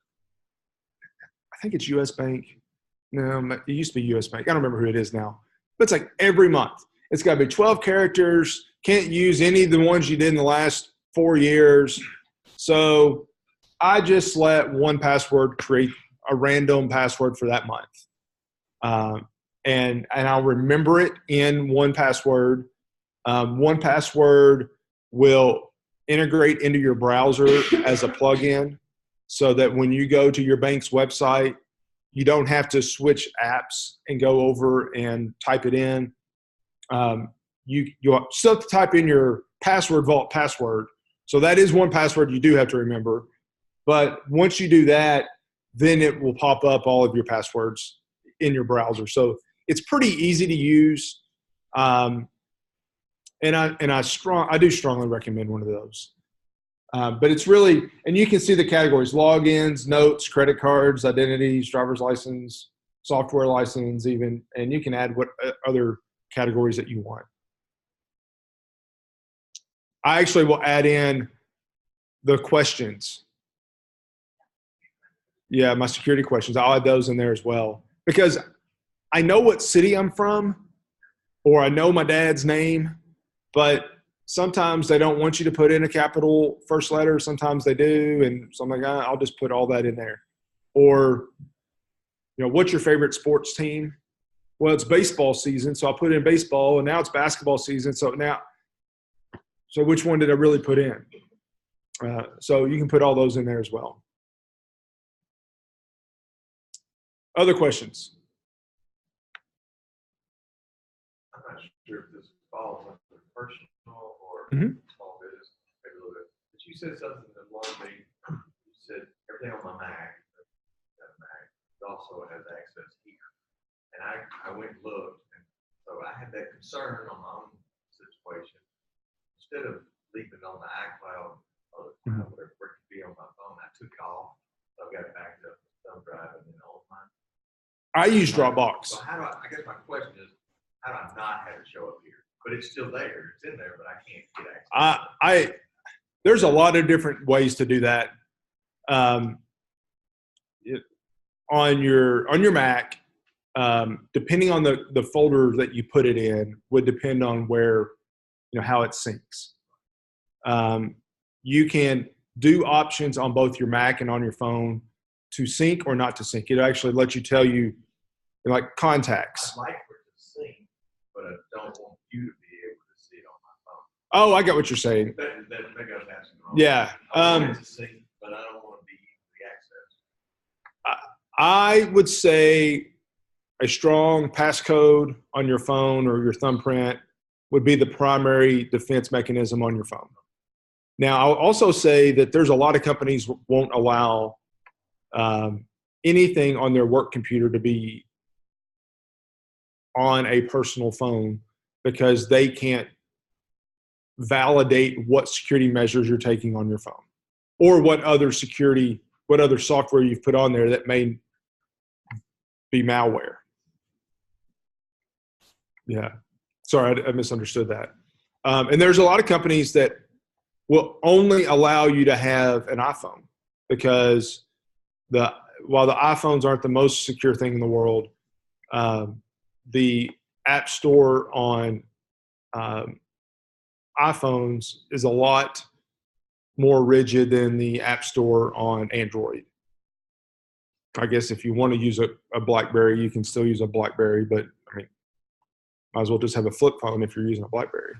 I think it's US Bank. No, it used to be US Bank. I don't remember who it is now. But it's like every month. It's got to be 12 characters. Can't use any of the ones you did in the last 4 years. So I just let 1Password create a random password for that month. And I'll remember it in 1Password. 1Password will integrate into your browser as a plugin so that when you go to your bank's website, you don't have to switch apps and go over and type it in. You still have to type in your password vault password. So that is 1Password you do have to remember. But once you do that, then it will pop up all of your passwords in your browser. So it's pretty easy to use. And I do strongly recommend one of those. But it's really, and you can see the categories: logins, notes, credit cards, identities, driver's license, software license, even, and you can add what other categories that you want. I actually will add in the questions. Yeah, my security questions. I'll add those in there as well, because I know what city I'm from, or I know my dad's name, but sometimes they don't want you to put in a capital first letter. Sometimes they do. And so I'm like, I'll just put all that in there. Or, what's your favorite sports team? Well, it's baseball season, so I'll put in baseball, and now it's basketball season. So which one did I really put in? So you can put all those in there as well. Other questions? I'm not sure if this falls under personal or small business, maybe a little bit. But you said something that alarmed me. You said everything on my Mac, it also has access here. And I went and looked, and so I had that concern on my own situation. Instead of leaving it on the iCloud where it could be on my phone. I took it off. So I've got it backed up with thumb drive and then on mine. I use Dropbox. So how do I guess my question is, how do I not have it show up here? But it's still there. It's in there, but I can't get access. There's a lot of different ways to do that. On your Mac, depending on the folder that you put it in, would depend on where, how it syncs. You can do options on both your Mac and on your phone to sync or not to sync. It actually lets you tell you, like contacts. I'd like for it to sync, but I don't want you to be able to see it on my phone. Oh, I got what you're saying. Maybe I was asking wrong. Yeah. I want it to sync, but I don't want to be easily accessed. I would say a strong passcode on your phone or your thumbprint would be the primary defense mechanism on your phone. Now, I'll also say that there's a lot of companies won't allow anything on their work computer to be on a personal phone because they can't validate what security measures you're taking on your phone or what other software you've put on there that may be malware. Yeah. Sorry, I misunderstood that. And there's a lot of companies that will only allow you to have an iPhone because while the iPhones aren't the most secure thing in the world, the App Store on iPhones is a lot more rigid than the App Store on Android. I guess if you want to use a BlackBerry, you can still use a BlackBerry, but I mean, might as well just have a flip phone if you're using a BlackBerry.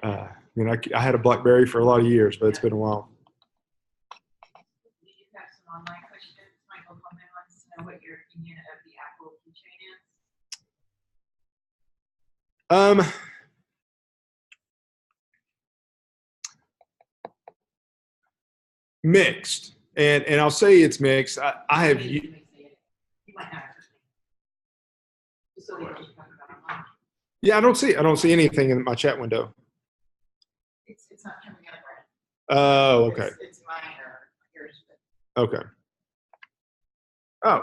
I had a BlackBerry for a lot of years, but it's been a while. We do have some online questions. Michael Coleman wants to know what your opinion of the Apple keychain is. Mixed, and I'll say it's mixed. I have. You might not have just so we don't talk about online. Yeah, I don't see anything in my chat window. It's not coming up right. Oh, okay. It's mine or yours. Okay. Oh.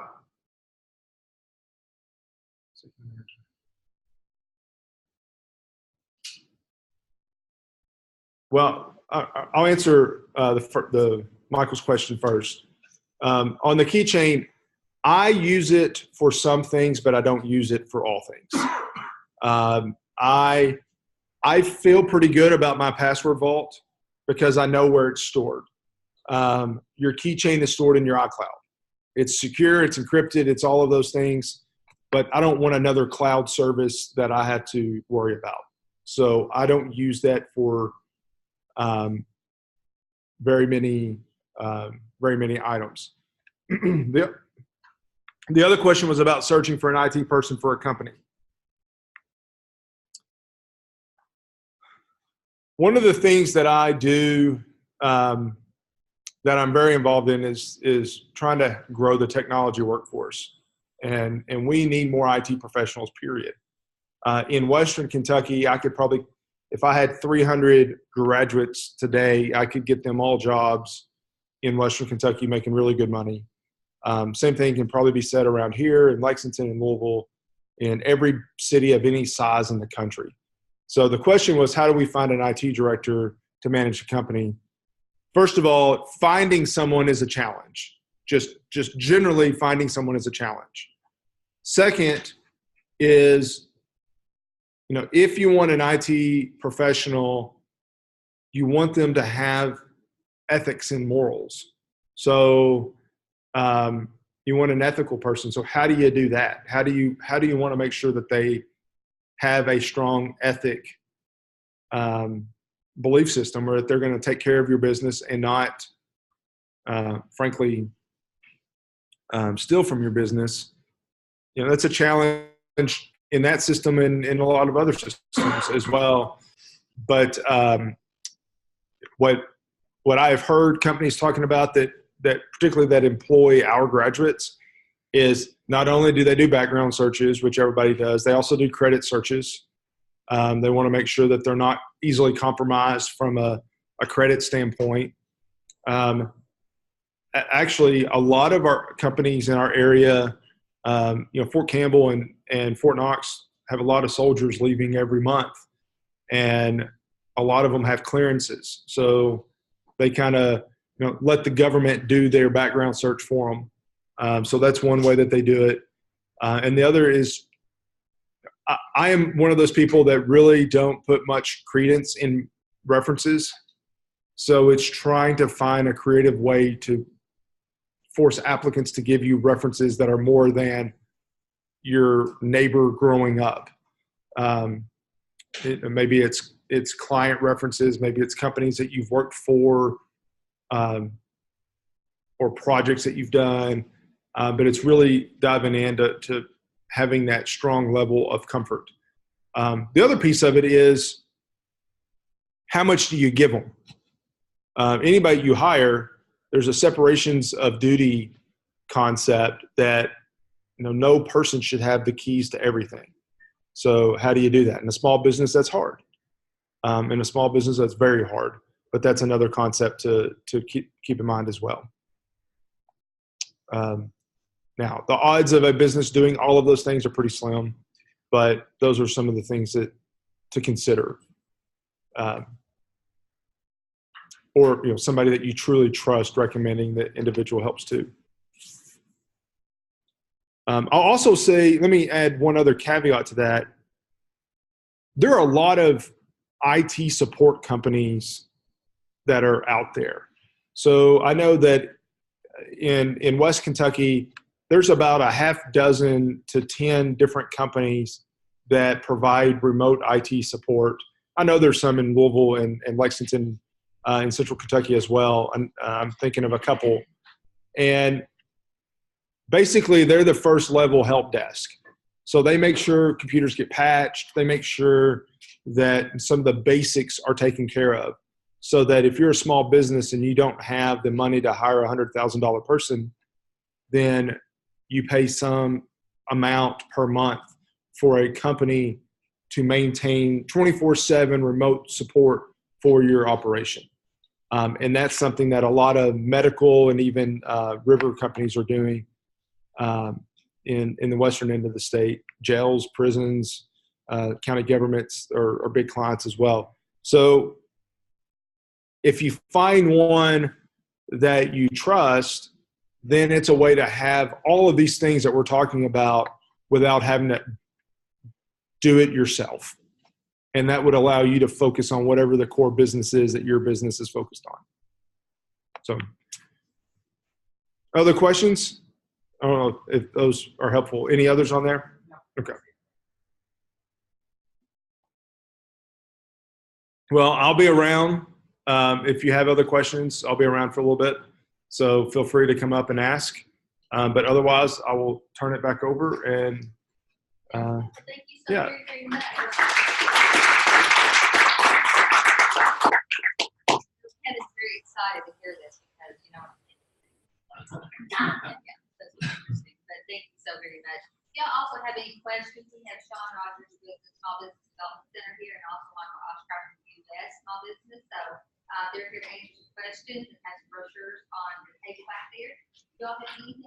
Well, I'll answer the Michael's question first. On the keychain, I use it for some things, but I don't use it for all things. I feel pretty good about my password vault because I know where it's stored. Your keychain is stored in your iCloud. It's secure, it's encrypted, it's all of those things, but I don't want another cloud service that I have to worry about. So I don't use that for very many items. The other question was about searching for an IT person for a company. One of the things that I do that I'm very involved in is trying to grow the technology workforce. And we need more IT professionals, period. In Western Kentucky, I could probably, if I had 300 graduates today, I could get them all jobs in Western Kentucky making really good money. Same thing can probably be said around here in Lexington and Louisville, in every city of any size in the country. So the question was, how do we find an IT director to manage a company? First of all, finding someone is a challenge. Just generally finding someone is a challenge. Second is, if you want an IT professional, you want them to have ethics and morals. So you want an ethical person. So how do you do that? How do you want to make sure that they have a strong ethic belief system, or that they're going to take care of your business and not, frankly, steal from your business? That's a challenge in that system and in a lot of other systems as well. But what I have heard companies talking about that particularly that employ our graduates is not only do they do background searches, which everybody does, they also do credit searches. They want to make sure that they're not easily compromised from a credit standpoint. Actually, a lot of our companies in our area, Fort Campbell and Fort Knox have a lot of soldiers leaving every month, and a lot of them have clearances. So they kind of let the government do their background search for them. So that's one way that they do it. And the other is, I am one of those people that really don't put much credence in references. So it's trying to find a creative way to force applicants to give you references that are more than your neighbor growing up. Maybe it's client references, maybe it's companies that you've worked for, or projects that you've done, but it's really diving into having that strong level of comfort. The other piece of it is, how much do you give them? Anybody you hire, there's a separations of duty concept that no person should have the keys to everything. So how do you do that? In a small business, that's hard. In a small business, that's very hard. But that's another concept to keep in mind as well. Now, the odds of a business doing all of those things are pretty slim, but those are some of the things to consider. Or somebody that you truly trust recommending that individual helps too. I'll also say, let me add one other caveat to that. There are a lot of IT support companies that are out there. So I know that in West Kentucky, there's about a half dozen to 10 different companies that provide remote IT support. I know there's some in Louisville and Lexington, in Central Kentucky as well. I'm thinking of a couple. And basically, they're the first level help desk. So they make sure computers get patched. They make sure that some of the basics are taken care of, so that if you're a small business and you don't have the money to hire a $100,000 person, then you pay some amount per month for a company to maintain 24/7 remote support for your operation. And that's something that a lot of medical and even river companies are doing in the western end of the state. Jails, prisons, county governments are big clients as well. So if you find one that you trust, then it's a way to have all of these things that we're talking about without having to do it yourself. And that would allow you to focus on whatever the core business is that your business is focused on. So, other questions? I don't know if those are helpful. Any others on there? Okay. Well, I'll be around. If you have other questions, I'll be around for a little bit. So feel free to come up and ask. But otherwise, I will turn it back over. And thank you so very much. Ken is very excited to hear this because, that's interesting. But thank you so very much. If y'all also have any questions, we have Sean Rogers with the Small Business Development Center here, and also Michael Oshkosh from U.S. Small Business. So they're here to answer questions and have brochures on the table back there. If y'all have any